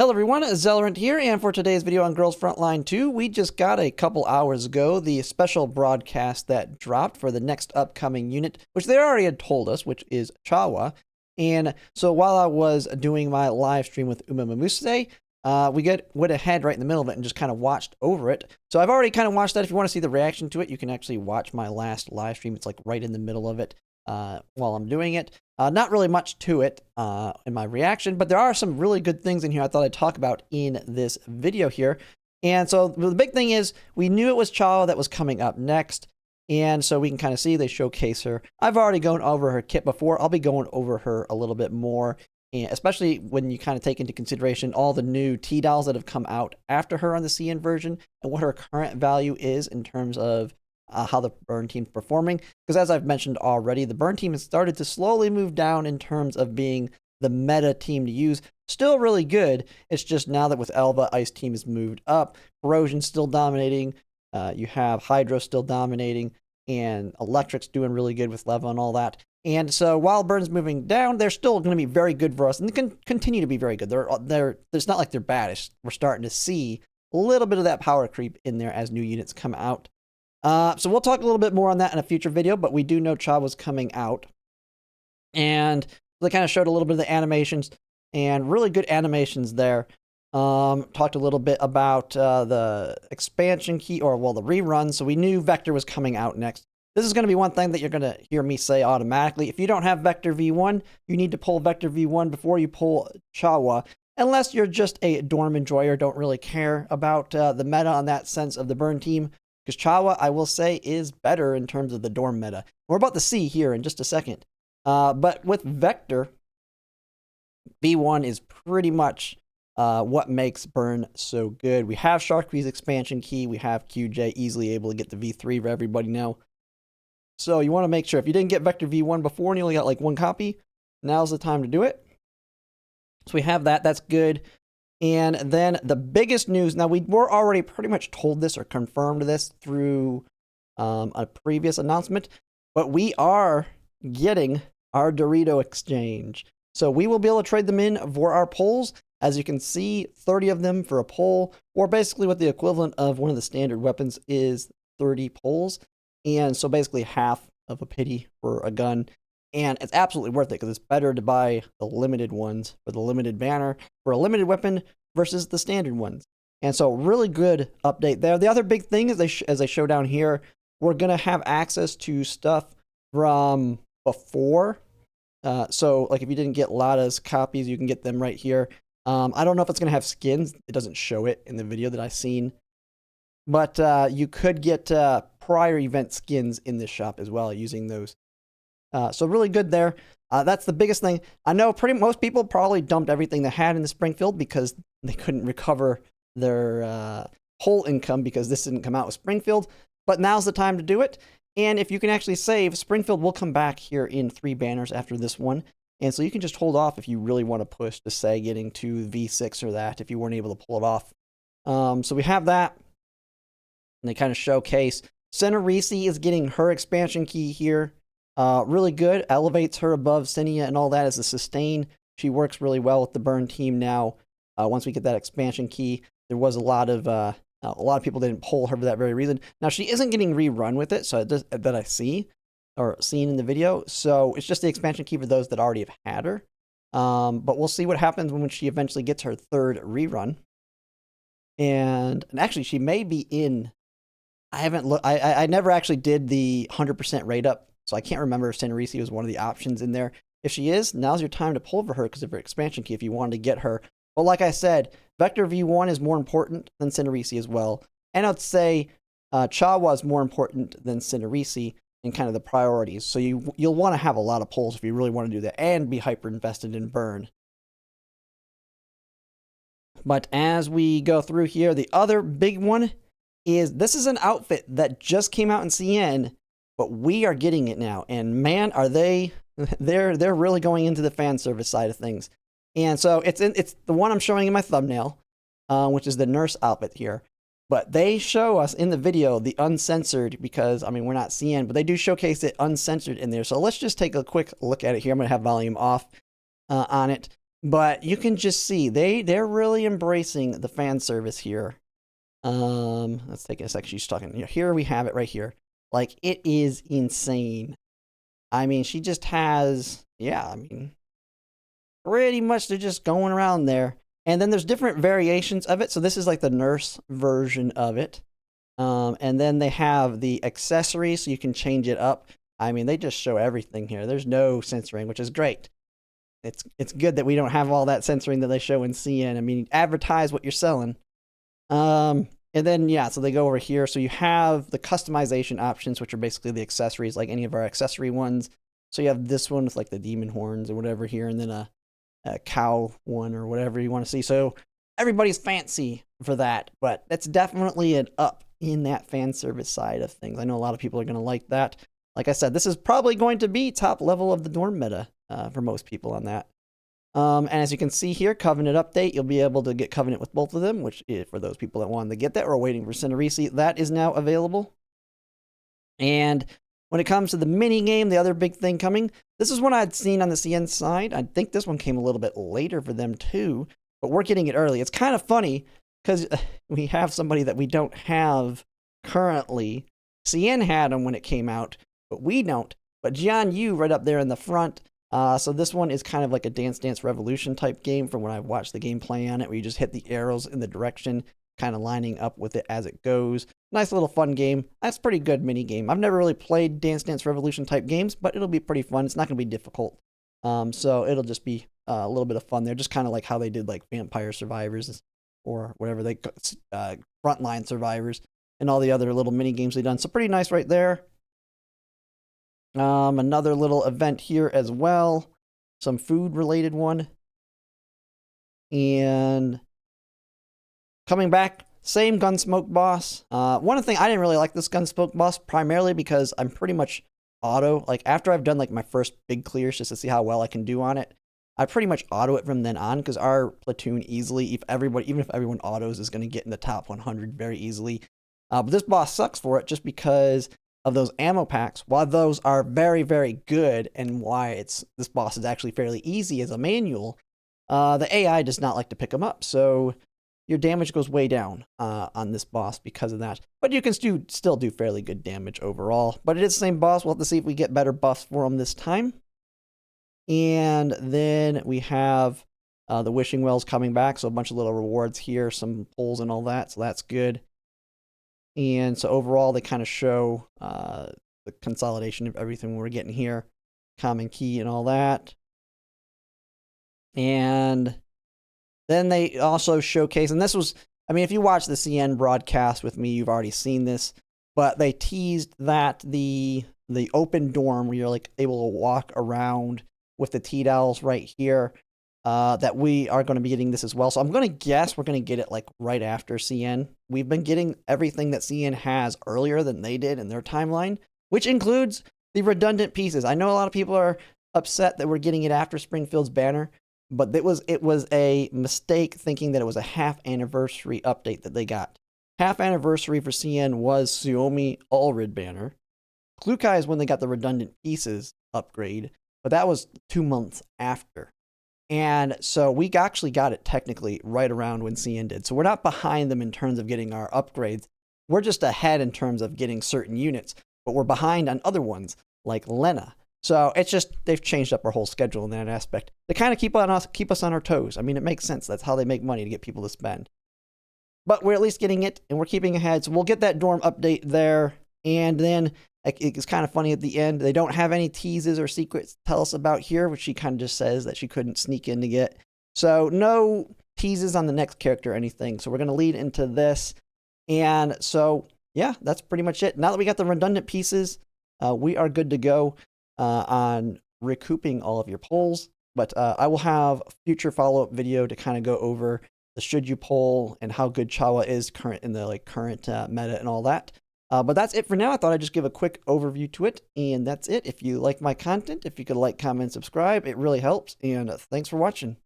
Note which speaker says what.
Speaker 1: Hello everyone, Zelrant here, and for today's video on Girls Frontline 2, we just got a couple hours ago the special broadcast that dropped for the next upcoming unit, which they already had told us, which is Chawa. And so while I was doing my live stream with Umamamuse, we went ahead right in the middle of it and just kind of watched over it. So I've already kind of watched that. If you want to see the reaction to it, you can actually watch my last live stream. It's like right in the middle of it while I'm doing it. Not really much to it in my reaction, but there are some really good things in here I thought I'd talk about in this video here. And so the big thing is we knew it was Chawa that was coming up next. And so we can kind of see they showcase her. I've already gone over her kit before. I'll be going over her a little bit more, and especially when you kind of take into consideration all the new T-Dolls that have come out after her on the CN version and what her current value is in terms of how the burn team's performing. Because as I've mentioned already, the burn team has started to slowly move down in terms of being the meta team to use. Still really good. It's just now that with Elva, Ice team has moved up. Corrosion's still dominating. You have Hydro still dominating. And Electric's doing really good with Leva and all that. And so while Burn's moving down, they're still going to be very good for us. And they can continue to be very good. It's not like they're bad. We're starting to see a little bit of that power creep in there as new units come out. So we'll talk a little bit more on that in a future video, but we do know Chawa's coming out. And they kind of showed a little bit of the animations, and really good animations there. Talked a little bit about the expansion key, or well, the rerun. So we knew Vector was coming out next. This is going to be one thing that you're going to hear me say automatically. If you don't have Vector V1, you need to pull Vector V1 before you pull Chawa. Unless you're just a Dorm enjoyer, don't really care about the meta on that sense of the burn team. Because Chawa, I will say, is better in terms of the Dorm meta. We're about to see here in just a second. But with Vector, V1 is pretty much what makes Burn so good. We have Sharkree's expansion key. We have QJ easily able to get the V3 for everybody now. So you want to make sure if you didn't get Vector V1 before and you only got like one copy, now's the time to do it. So we have that. That's good. And then the biggest news, now we were already pretty much told this or confirmed this through a previous announcement, but we are getting our Dorito exchange. So we will be able to trade them in for our pulls. As you can see, 30 of them for a pull, or basically what the equivalent of one of the standard weapons is 30 pulls. And so basically half of a pity for a gun. And it's absolutely worth it because it's better to buy the limited ones for the limited banner for a limited weapon versus the standard ones. And so really good update there. The other big thing is as I show down here, we're going to have access to stuff from before. So like if you didn't get Lada's copies, you can get them right here. I don't know if it's going to have skins. It doesn't show it in the video that I've seen. But you could get prior event skins in this shop as well using those. So really good there. That's the biggest thing. I know most people probably dumped everything they had in the Springfield because they couldn't recover their whole income because this didn't come out with Springfield. But now's the time to do it. And if you can actually save, Springfield will come back here in 3 banners after this one. And so you can just hold off if you really want to push to, say, getting to V6 or that if you weren't able to pull it off. So we have that. And they kind of showcase. Seni is getting her expansion key here. Really good. Elevates her above Seni and all that as a sustain. She works really well with the burn team now. Once we get that expansion key, there was a lot of people didn't pull her for that very reason. Now she isn't getting rerun with it, so that I see or seen in the video. So it's just the expansion key for those that already have had her. But we'll see what happens when she eventually gets her 3rd rerun. And actually, she may be in. I haven't looked. I never actually did the 100% rate up. So I can't remember if Seni was one of the options in there. If she is, now's your time to pull for her because of her expansion key if you wanted to get her. But like I said, Vector V1 is more important than Seni as well. And I'd say Chawa is more important than Seni in kind of the priorities. So you'll want to have a lot of pulls if you really want to do that and be hyper invested in burn. But as we go through here, the other big one is this is an outfit that just came out in CN. But we are getting it now, and man, are they're really going into the fan service side of things. And so it's the one I'm showing in my thumbnail, which is the nurse outfit here. But they show us in the video the uncensored because, I mean, we're not seeing, but they do showcase it uncensored in there. So let's just take a quick look at it here. I'm going to have volume off on it. But you can just see they're really embracing the fan service here. Let's take a second. She's talking. Here we have it right here. Like, it is insane. I mean, she just has, yeah, I mean, pretty much they're just going around there. And then there's different variations of it. So this is like the nurse version of it. And then they have the accessories, so you can change it up. I mean, they just show everything here. There's no censoring, which is great. It's good that we don't have all that censoring that they show in CN. I mean, advertise what you're selling. And then, yeah, so they go over here. So you have the customization options, which are basically the accessories, like any of our accessory ones. So you have this one with like the demon horns or whatever here, and then a cow one or whatever you want to see. So everybody's fancy for that, but that's definitely an up in that fan service side of things. I know a lot of people are going to like that. Like I said, this is probably going to be top level of the dorm meta for most people on that. And as you can see here, Covenant update, you'll be able to get Covenant with both of them, which is for those people that wanted to get that or are waiting for Seni, that is now available. And when it comes to the mini game, the other big thing coming, this is one I'd seen on the CN side. I think this one came a little bit later for them too, but we're getting it early. It's kind of funny because we have somebody that we don't have currently. CN had them when it came out, but we don't. But Jian Yu right up there in the front. So this one is kind of like a Dance Dance Revolution type game from when I've watched the gameplay on it, where you just hit the arrows in the direction, kind of lining up with it as it goes. Nice little fun game. That's a pretty good mini game. I've never really played Dance Dance Revolution type games, but it'll be pretty fun. It's not going to be difficult. So it'll just be a little bit of fun there, just kind of like how they did like Vampire Survivors or whatever they Frontline Survivors and all the other little mini games they've done. So pretty nice right there. Another little event here as well, some food related one. And coming back, same Gunsmoke boss. One thing, I didn't really like this Gunsmoke boss primarily because I'm pretty much auto. Like after I've done like my first big clears just to see how well I can do on it, I pretty much auto it from then on because our platoon easily, even if everyone autos, is going to get in the top 100 very easily. But this boss sucks for it just because of those ammo packs. While those are very, very good and why this boss is actually fairly easy as a manual, the AI does not like to pick them up. So your damage goes way down on this boss because of that. But you can still do fairly good damage overall. But it is the same boss. We'll have to see if we get better buffs for him this time. And then we have the Wishing Wells coming back. So a bunch of little rewards here, some pulls and all that. So that's good. And so overall, they kind of show the consolidation of everything we're getting here. Common key and all that. And then they also showcase, and this was, I mean, if you watch the CN broadcast with me, you've already seen this, but they teased that the open dorm where you're like able to walk around with the T-Dowels right here, that we are going to be getting this as well. So I'm going to guess we're going to get it like right after CN. We've been getting everything that CN has earlier than they did in their timeline, which includes the redundant pieces. I know a lot of people are upset that we're getting it after Springfield's banner, but it was a mistake thinking that it was a half anniversary update that they got. Half anniversary for CN was Suomi Ulrid banner. Klukai is when they got the redundant pieces upgrade, but that was 2 months after. And so we actually got it technically right around when CN did. So we're not behind them in terms of getting our upgrades. We're just ahead in terms of getting certain units, but we're behind on other ones like Lena. So it's just, they've changed up our whole schedule in that aspect. They kind of keep us on our toes. I mean, it makes sense. That's how they make money, to get people to spend. But we're at least getting it, and we're keeping ahead. So we'll get that dorm update there. And then it's kind of funny at the end. They don't have any teases or secrets to tell us about here, which she kind of just says that she couldn't sneak in to get. So no teases on the next character or anything. So we're going to lead into this. And so, yeah, that's pretty much it. Now that we got the redundant pieces, we are good to go on recouping all of your polls. But I will have a future follow-up video to kind of go over the should you poll and how good Chawa is current meta and all that. But that's it for now. I thought I'd just give a quick overview to it, and that's it. If you like my content, if you could like, comment, subscribe, it really helps. And thanks for watching.